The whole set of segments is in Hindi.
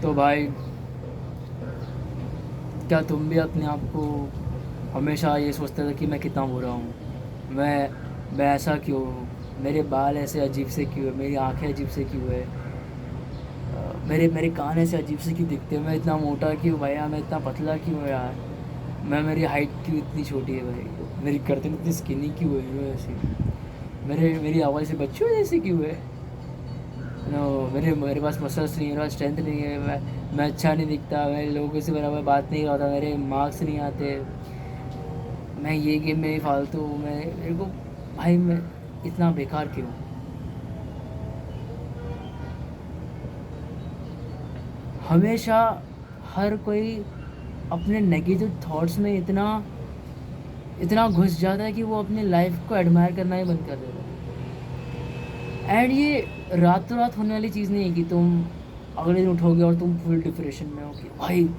तो भाई, क्या तुम भी अपने आप को हमेशा ये सोचते थे कि मैं कितना बुरा हूँ, मैं ऐसा क्यों हूँ, मेरे बाल ऐसे अजीब से क्यों है, मेरी आंखें अजीब से क्यों है, मेरे मेरे कान ऐसे अजीब से क्यों दिखते हैं, मैं इतना मोटा क्यों भैया, मैं इतना पतला क्यों है यार, मेरी हाइट क्यों इतनी छोटी है भाई, मेरी गर्दन इतनी स्किनी क्यों है मैं ऐसी, मेरी आवाज़ से बच्चों जैसे क्यों है, नो, मेरे पास मसल्स नहीं है, मेरे पास स्ट्रेंथ नहीं है, मैं अच्छा नहीं दिखता, मैं लोगों से बराबर बात नहीं करता, मेरे मार्क्स नहीं आते, मैं ये गेम में फालतू हूँ, मैं मेरे को भाई मैं इतना बेकार क्यों। हमेशा हर कोई अपने नेगेटिव थॉट्स में इतना इतना घुस जाता है कि वो अपनी लाइफ को एडमायर करना ही बंद कर देता है। एंड ये रातों रात होने वाली चीज़ नहीं है कि तुम अगले दिन उठोगे और तुम फुल डिप्रेशन में हो कि भाई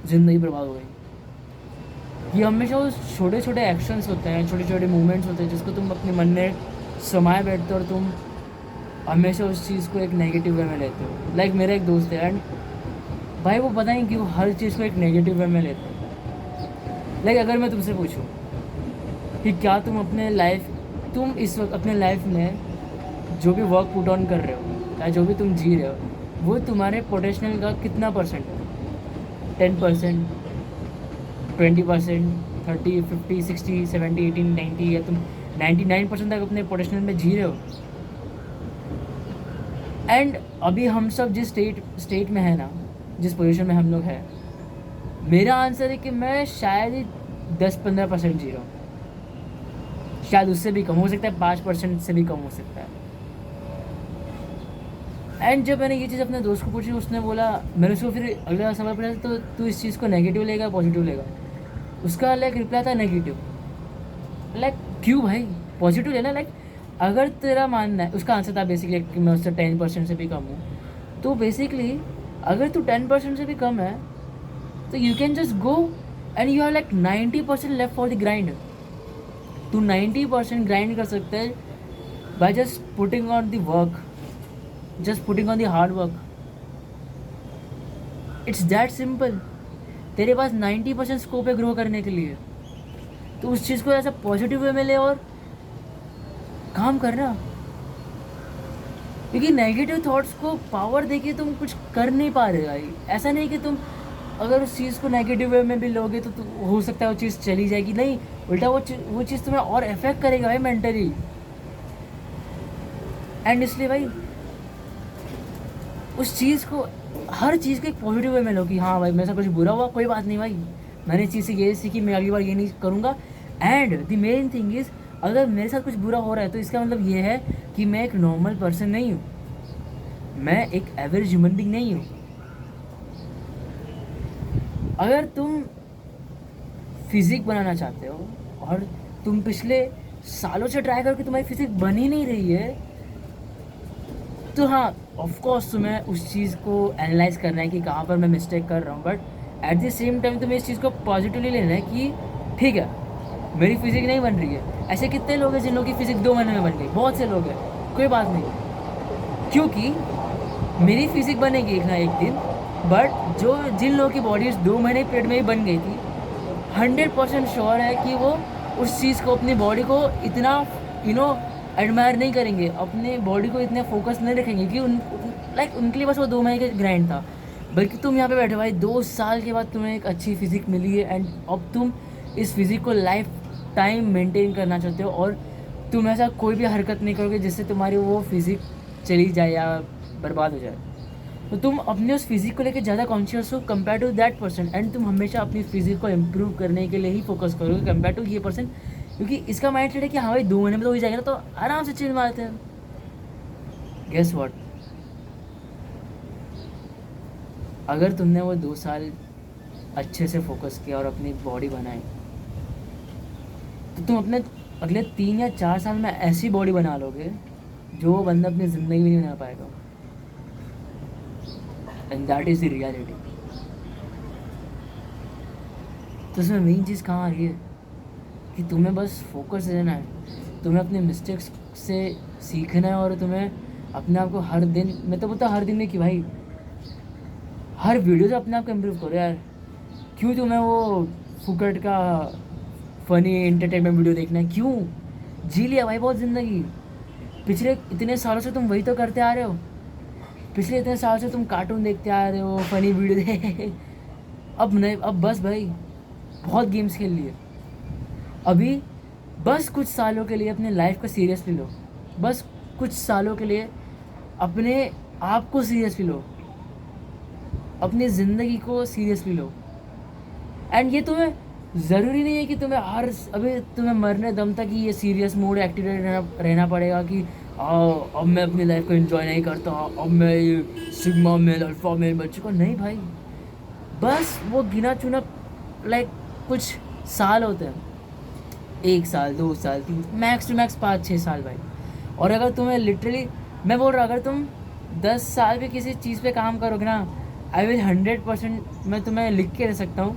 ज़िंदगी बर्बाद हो गई। ये हमेशा वो छोटे छोटे एक्शंस होते हैं, छोटे छोटे मूवमेंट्स होते हैं जिसको तुम अपने मन में समाये बैठते हो और तुम हमेशा उस चीज़ को एक नेगेटिव वे में लेते हो। लाइक मेरा एक दोस्त है एंड भाई वो पता नहीं क्यों हर चीज़ को एक नेगेटिव वे में लेते हैं। लाइक अगर मैं तुमसे पूछूं कि क्या तुम इस वक्त अपने लाइफ में जो भी वर्क पुट ऑन कर रहे हो या जो भी तुम जी रहे हो वो तुम्हारे पोटेंशियल का कितना परसेंट है? 10%, 20%, 30, 50, 60, 70, 80, 90, या तुम 99% तक अपने पोटेंशियल में जी रहे हो? एंड अभी हम सब जिस स्टेट में है ना, जिस पोजीशन में हम लोग हैं, मेरा आंसर है कि मैं शायद ही 10-15% जी रहा हूँ, शायद उससे भी कम हो सकता है, 5% से भी कम हो सकता है। एंड जब मैंने ये चीज़ अपने दोस्त को पूछी, उसने बोला, मैंने उसको फिर अगला सवाल पूछा तो तू इस चीज़ को नेगेटिव लेगा पॉजिटिव लेगा? उसका लाइक रिप्लाई था नेगेटिव। लाइक क्यों भाई, पॉजिटिव लेना। लाइक अगर तेरा मानना है, उसका आंसर था बेसिकली कि मैं उससे 10% से भी कम हूँ, तो बेसिकली अगर तू 10% से भी कम है तो you can just go and you have like 90% left for the grind. तू 90% ग्राइंड कर सकता है by just putting on the work, just putting on the hard work. It's that simple. तेरे पास 90% स्कोप है ग्रो करने के लिए, तो उस चीज़ को ऐसा पॉजिटिव वे में ले और काम करना। क्योंकि नेगेटिव थॉट्स को पावर देके तुम कुछ कर नहीं पा रहे भाई। ऐसा नहीं कि तुम अगर उस चीज़ को नेगेटिव वे में भी लोगे तो हो सकता है वो चीज़ चली जाएगी, नहीं, उल्टा वो चीज़ तुम्हें और इफेक्ट करेगा भाई मेंटली। एंड इसलिए भाई उस चीज़ को, हर चीज़ को एक पॉजिटिव वे में लो कि हाँ भाई मेरे साथ कुछ बुरा हुआ, कोई बात नहीं भाई, मैंने इस चीज़ से ये सीखी, मैं अगली बार ये नहीं करूँगा। And the main thing is, अगर मेरे साथ कुछ बुरा हो रहा है तो इसका मतलब ये है कि मैं एक नॉर्मल पर्सन नहीं हूँ, मैं एक एवरेज ह्यूमन बीइंग नहीं हूँ। अगर तुम फिजिक बनाना चाहते हो और तुम पिछले सालों से ट्राई करके तुम्हारी फिजिक बन ही नहीं रही है, तो हाँ ऑफ कोर्स तुम्हें उस चीज़ को एनालाइज करना है कि कहाँ पर मैं मिस्टेक कर रहा हूँ, but at the same time तुम्हें इस चीज़ को पॉजिटिवली लेना है कि ठीक है मेरी फिजिक नहीं बन रही है। ऐसे कितने लोग हैं जिन लोगों की फिजिक 2 महीने में बन गई, बहुत से लोग हैं, कोई बात नहीं, क्योंकि मेरी फिजिक बनेगी एक ना एक दिन, बट जिन लोगों की बॉडी 2 महीने पेट में ही बन गई थी, 100% श्योर है कि वो उस चीज़ को, अपनी बॉडी को इतना एडमायर नहीं करेंगे, अपने बॉडी को इतने फोकस नहीं रखेंगे कि उनके लिए बस वो 2 महीने का ग्राइंड था। बल्कि तुम यहाँ पे बैठे भाई 2 साल के बाद तुम्हें एक अच्छी फिजिक मिली है एंड अब तुम इस फिजिक को लाइफ टाइम मेंटेन करना चाहते हो, और तुम ऐसा कोई भी हरकत नहीं करोगे जिससे तुम्हारी वो फिजिक चली जाए या बर्बाद हो जाए। तो तुम अपने उस फिजिक को लेकर ज़्यादा कॉन्शियस हो compare to that person, and तुम हमेशा अपनी फिजिक को इम्प्रूव करने के लिए ही फोकस करोगे कंपेयर टू ये पर्सन, क्योंकि इसका माइंड सेट है कि हाँ भाई 2 महीने में तो हो ही जाएगा ना, तो आराम से चेंज मारते हैं। गेस व्हाट, अगर तुमने वो 2 साल अच्छे से फोकस किया और अपनी बॉडी बनाई, तो तुम अपने अगले 3 या 4 साल में ऐसी बॉडी बना लोगे जो वो बंदा अपनी ज़िंदगी में नहीं बना पाएगा। And that is the reality. तो इसमें मेन चीज़ कहाँ आ रही है कि तुम्हें बस फोकस रहना है, तुम्हें अपने मिस्टेक्स से सीखना है, और तुम्हें अपने आप को हर दिन, मैं तो बोलता हर दिन में कि भाई हर वीडियो से अपने आप को इम्प्रूव करो यार। क्यों तुम्हें वो फुकट का फ़नी एंटरटेनमेंट वीडियो देखना है? क्यों? जी लिया भाई बहुत ज़िंदगी। पिछले इतने सालों से तुम वही तो करते आ रहे हो। पिछले इतने साल से तुम कार्टून देखते आ रहे हो, फ़नी वीडियो दे अब नहीं, अब बस भाई, बहुत गेम्स खेल लिए। अभी बस कुछ सालों के लिए अपने लाइफ को सीरियसली लो। बस कुछ सालों के लिए अपने आप को सीरियसली लो, अपनी ज़िंदगी को सीरियसली लो। एंड ये तुम्हें ज़रूरी नहीं है कि तुम्हें अभी तुम्हें मरने दम तक ही ये सीरियस मोड एक्टिवेट रहना पड़ेगा कि अब मैं अपनी लाइफ को एंजॉय नहीं करता, अब मैं ये सिग्मा मेल अल्फा मेल बन चुका। नहीं भाई, बस वो गिना चुना लाइक कुछ साल होते हैं, 1 साल 2 साल 3, मैक्स टू मैक्स 5-6 साल भाई। और अगर तुम्हें लिटरली मैं बोल रहा, अगर तुम 10 साल भी किसी चीज़ पे काम करोगे ना, आई विल 100% मैं तुम्हें लिख के दे सकता हूँ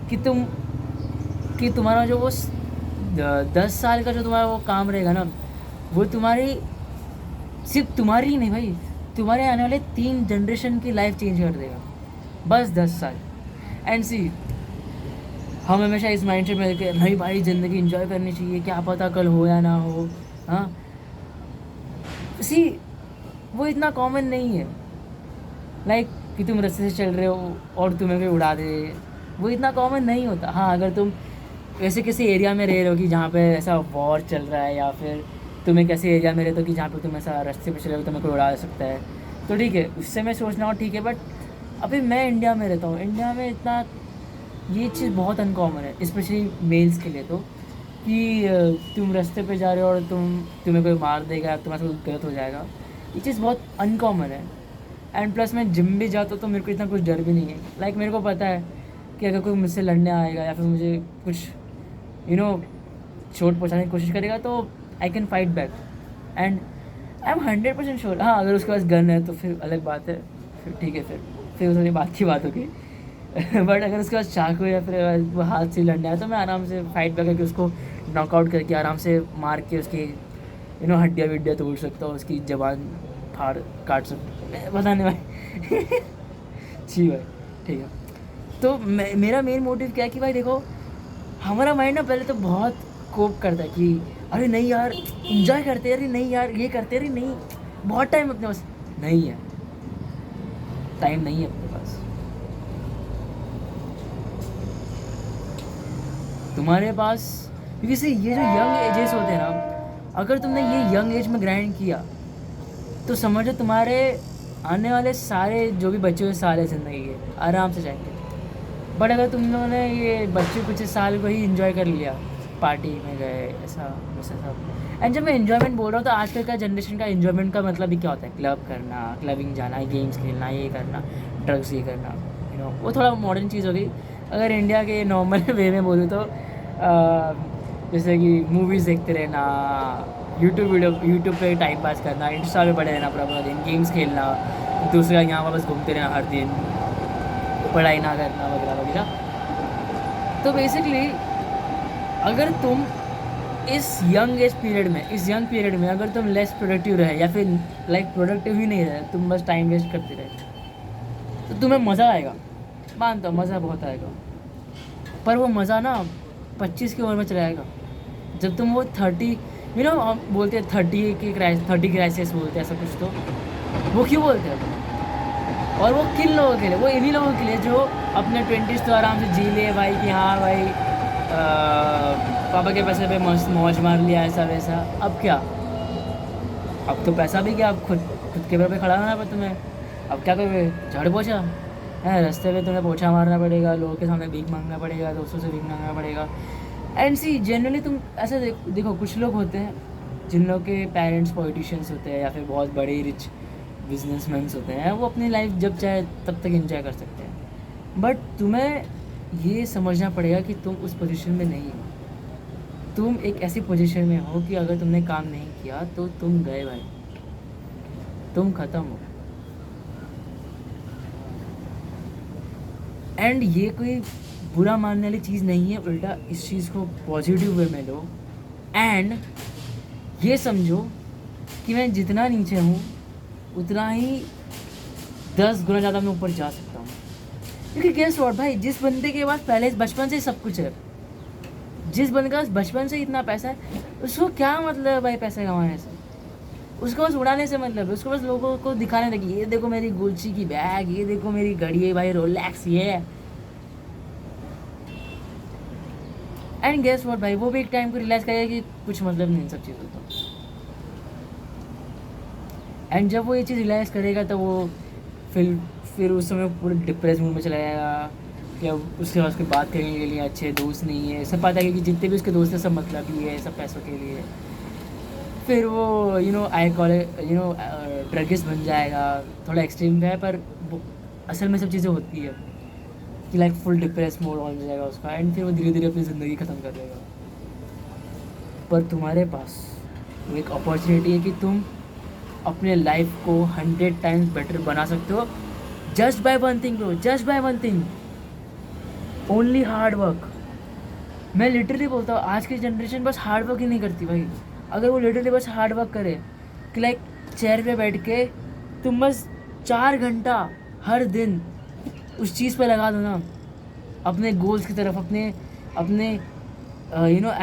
कि तुम्हारा जो वो 10 साल का जो तुम्हारा वो काम रहेगा ना, वो तुम्हारी सिर्फ तुम्हारी ही नहीं भाई, तुम्हारे आने वाले 3 जनरेशन की लाइफ चेंज कर देगा, बस 10 साल। एंड सी, हम हमेशा इस माइंड सेट में रहते हैं नहीं भाई ज़िंदगी इंजॉय करनी चाहिए, क्या पता कल हो या ना हो। हाँ सी, वो इतना कॉमन नहीं है लाइक कि तुम रास्ते से चल रहे हो और तुम्हें कोई उड़ा दे, वो इतना कॉमन नहीं होता। हाँ, अगर तुम वैसे किसी एरिया में रह रहे हो कि जहाँ पे ऐसा वॉर चल रहा है, या फिर तुम एक ऐसे एरिया में रहते हो कि जहाँ पे तुम ऐसा रास्ते पे चले हो तुम्हें कोई उड़ा सकता है, तो ठीक है, उससे मैं सोचना हो ठीक है। बट अभी मैं इंडिया में रहता हूँ, इंडिया में इतना ये चीज़ बहुत अनकॉमन है, स्पेशली मेल्स के लिए, तो कि तुम रास्ते पे जा रहे हो और तुम्हें कोई मार देगा, तुम्हारे साथ गलत हो जाएगा, ये चीज़ बहुत अनकॉमन है। एंड प्लस मैं जिम भी जाता हूँ तो मेरे को इतना कुछ डर भी नहीं है। लाइक मेरे को पता है कि अगर कोई मुझसे लड़ने आएगा या फिर मुझे कुछ चोट पहुँचाने की कोशिश करेगा तो I can fight back, and I am 100% sure. हाँ, अगर उसके पास गन है तो फिर अलग बात है, फिर ठीक है, फिर थोड़ी बात की बात होगी बट अगर उसके पास चाकू या फिर वो हाथ से लड़ना है तो मैं आराम से फाइट बैक करके उसको नॉकआउट करके आराम से मार के उसकी हड्डियाँ विड्डियाँ तोड़ सकता हूँ, उसकी जबान फाड़ काट सकता हूँ, पता नहीं भाई जी भाई, ठीक है। तो मेरा मेन मोटिव क्या है कि भाई देखो, हमारा माइंड ना पहले तो बहुत कोप करता है कि अरे नहीं यार इंजॉय करते, अरे नहीं यार ये करते, अरे नहीं बहुत टाइम अपने पास नहीं है, टाइम नहीं है अपने पास। तुम्हारे पास, क्योंकि से ये जो यंग एजेस होते हैं ना, अगर तुमने ये यंग एज में ग्राइंड किया तो समझो तुम्हारे आने वाले सारे जो भी बचे हुए साल है ज़िंदगी के आराम से जाएंगे। बट अगर तुम लोगों ने ये बच्चे कुछ साल को ही इन्जॉय कर लिया, पार्टी में गए ऐसा वैसा सब, एंड जब मैं इन्जॉयमेंट बोल रहा हूँ तो आजकल का जनरेशन का इन्जॉयमेंट का मतलब भी क्या होता है, क्लब करना, क्लबिंग जाना, गेम्स खेलना, ये करना, ड्रग्स ये करना, वो थोड़ा मॉडर्न चीज़ हो गई। अगर इंडिया के नॉर्मल वे में बोलूँ तो जैसे कि मूवीज़ देखते रहना, यूट्यूब पे टाइम पास करना, इंस्टा पे पड़े रहना पूरा दिन, गेम्स खेलना, दूसरा यहाँ वापस घूमते रहना हर दिन, पढ़ाई ना करना वगैरह वगैरह। तो बेसिकली अगर तुम इस यंग पीरियड में अगर तुम लेस प्रोडक्टिव रहे या फिर लाइक प्रोडक्टिव ही नहीं रहे, तुम बस टाइम वेस्ट करते रहे, तो तुम्हें मज़ा आएगा, मानता हूँ मज़ा बहुत आएगा। पर वो मज़ा ना 25 की उम्र में चला जाएगा, जब तुम वो 30 हम बोलते हैं 30 क्राइसिस बोलते हैं ऐसा कुछ, तो वो क्यों बोलते हैं? और वो किन लोगों के लिए? वो इन्हीं लोगों के लिए जो अपने 20s तो आराम से जी लिए भाई, कि हाँ भाई पापा के पैसे पे मस्त मौज मार लिया ऐसा वैसा। अब क्या, अब तो पैसा भी क्या, अब खुद के पैर पे खड़ा होना पड़ता तुम्हें। अब क्या करोगे, झाड़ पोछा है, रास्ते पे तुम्हें पोछा मारना पड़ेगा, लोगों के सामने भीख मांगना पड़ेगा, दोस्तों से भीख मांगना पड़ेगा। एंड सी जनरली तुम ऐसे देखो कुछ लोग होते हैं जिन लोग के पेरेंट्स पॉलिटिशियंस होते हैं या फिर बहुत बड़े रिच बिजनेसमैन्स होते हैं, वो अपनी लाइफ जब चाहे तब तक एंजॉय कर सकते हैं। बट तुम्हें ये समझना पड़ेगा कि तुम उस पोजीशन में नहीं हो, तुम एक ऐसी पोजीशन में हो कि अगर तुमने काम नहीं किया तो तुम गए भाई, तुम ख़त्म हो। एंड ये कोई बुरा मानने वाली चीज़ नहीं है, उल्टा इस चीज़ को पॉजिटिव वे में लो। एंड ये समझो कि मैं जितना नीचे हूँ उतना ही 10 गुना ज़्यादा मैं ऊपर जा सकता हूँ। क्योंकि गेस व्हाट भाई, जिस बंदे के पास पहले बचपन से ही सब कुछ है, जिस बंदे के पास बचपन से इतना पैसा है, उसको क्या मतलब है भाई पैसे कमाने से? उसको बस उड़ाने से मतलब है, उसको बस लोगों को दिखाने लगी, ये देखो मेरी गुच्ची की बैग, ये देखो मेरी घड़ी है भाई रोलेक्स ये। एंड गेस व्हाट भाई, वो भी एक टाइम को रियलाइज़ करेगा कि कुछ मतलब नहीं इन सब चीज़ों का। एंड जब वो ये चीज़ रियलाइज़ करेगा तो वो फिर उस समय पूरे डिप्रेस मूड में चला जाएगा कि अब उसके पास कोई बात करने के लिए अच्छे दोस्त नहीं है। सब पता है कि जितने भी उसके दोस्त हैं सब मतलब ही है, सब पैसों के लिए। फिर वो ड्रगिस्ट बन जाएगा। थोड़ा एक्सट्रीम है पर असल में सब चीज़ें होती है कि लाइक फुल डिप्रेस मोड हो जाएगा उसका। एंड फिर वो धीरे धीरे अपनी ज़िंदगी ख़त्म कर देगा। पर तुम्हारे पास वो एक अपॉर्चुनिटी है कि तुम अपने लाइफ को 100 टाइम्स बेटर बना सकते हो just by one thing bro, just by one thing, only hard work. मैं लिटरली बोलता हूँ आज की जनरेशन बस हार्ड वर्क ही नहीं करती भाई। अगर वो लिटरली बस हार्ड वर्क करे कि लाइक चेयर पे बैठ के तुम बस 4 घंटा हर दिन उस चीज़ पे लगा दो ना, अपने गोल्स की तरफ, अपने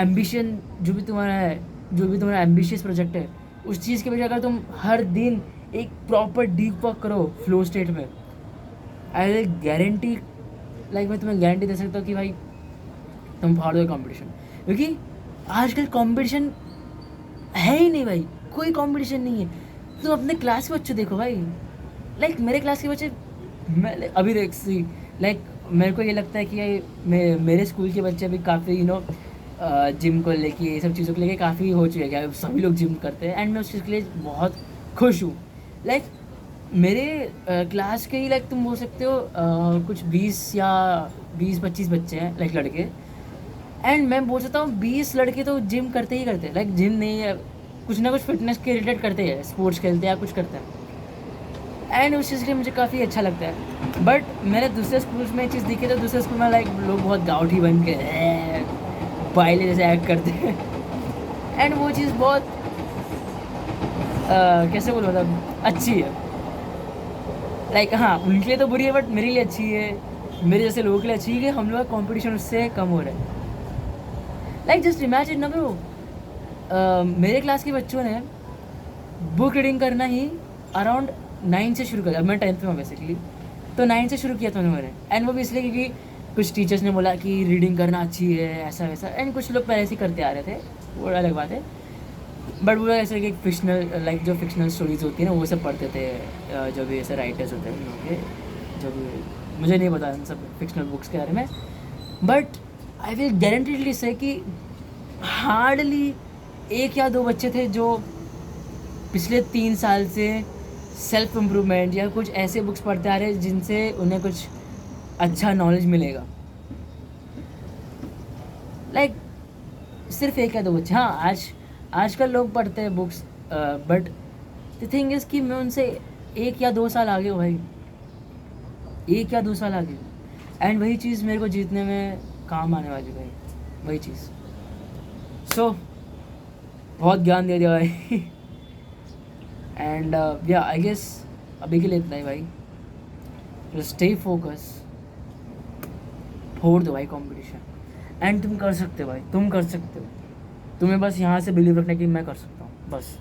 एम्बिशन जो भी तुम्हारा है, जो भी तुम्हारा एम्बिशियस प्रोजेक्ट है, उस चीज़ के बजाय अगर तुम हर दिन एक प्रॉपर डीप वर्क करो फ्लो स्टेट में, आई विल गारंटी, लाइक मैं तुम्हें गारंटी दे सकता हूँ कि भाई तुम फाड़ दो कॉम्पिटिशन। क्योंकि आजकल कॉम्पिटिशन है ही नहीं भाई, कोई कंपटीशन नहीं है। तुम अपने क्लास के बच्चे देखो भाई, लाइक मेरे क्लास के बच्चे, मैं अभी देख सी, लाइक मेरे को ये लगता है कि मेरे स्कूल के बच्चे भी काफ़ी जिम को लेके, ये सब चीज़ों को लेके काफ़ी हो चुके हैं, सभी लोग जिम करते हैं। एंड मैं उस चीज़ के लिए बहुत खुश हूँ। लाइक मेरे क्लास के ही लाइक तुम बोल सकते हो कुछ 20-25 बच्चे हैं लाइक लड़के। एंड मैं बोल सकता हूँ 20 लड़के तो जिम करते ही करते हैं, लाइक जिम नहीं है, कुछ ना कुछ फिटनेस के रिलेटेड करते हैं, स्पोर्ट्स खेलते हैं या कुछ करते हैं। एंड उस चीज़ के लिए मुझे काफ़ी अच्छा लगता है। बट मैंने दूसरे स्कूल्स में चीज़ देखी तो दूसरे स्कूल में लाइक लोग बहुत गाउठी बन के बाइले जैसे एक्ट करते हैं। एंड वो चीज़ बहुत कैसे बोलो, मतलब अच्छी है। लाइक हाँ उनके लिए तो बुरी है बट मेरे लिए अच्छी है, मेरे जैसे लोगों के लिए अच्छी है कि हम लोग का कॉम्पिटिशन उससे कम हो रहा है। लाइक जस्ट इमेजिन ना ब्रो, मेरे क्लास के बच्चों ने बुक रीडिंग करना ही अराउंड 9 से शुरू किया। मैं 10th में बेसिकली, तो 9 से शुरू किया था उन्होंने। एंड वो भी इसलिए क्योंकि कुछ टीचर्स ने बोला कि रीडिंग करना अच्छी है, ऐसा वैसा। एंड कुछ लोग पहले से करते आ रहे थे, वो अलग बात है। बट वो ऐसे कि फिक्शनल, लाइक जो फिक्शनल स्टोरीज होती है ना वो सब पढ़ते थे, जो भी ऐसे राइटर्स होते हैं उनके, जो भी मुझे नहीं पता इन सब फिक्शनल बुक्स के बारे में। बट आई विल गारंटीडली से कि हार्डली 1 या 2 बच्चे थे जो पिछले 3 साल से सेल्फ इम्प्रूवमेंट या कुछ ऐसे बुक्स पढ़ते आ रहे हैं जिनसे उन्हें कुछ अच्छा नॉलेज मिलेगा। लाइक सिर्फ 1 या 2 बच्चे, हाँ आजकल लोग पढ़ते हैं books, but the thing is कि मैं उनसे 1 या 2 साल आगे हूँ भाई, 1 या 2 साल आगे। एंड वही चीज़ मेरे को जीतने में काम आने वाली भाई, वही चीज़। सो बहुत ज्ञान दे दिया भाई। एंड या आई गेस अभी के लिए इतना ही भाई। स्टे फोकस, फोड़ दो भाई कंपटीशन। एंड तुम कर सकते हो भाई, तुम कर सकते हो। तुम्हें बस यहाँ से बिलीव रखना कि मैं कर सकता हूँ, बस।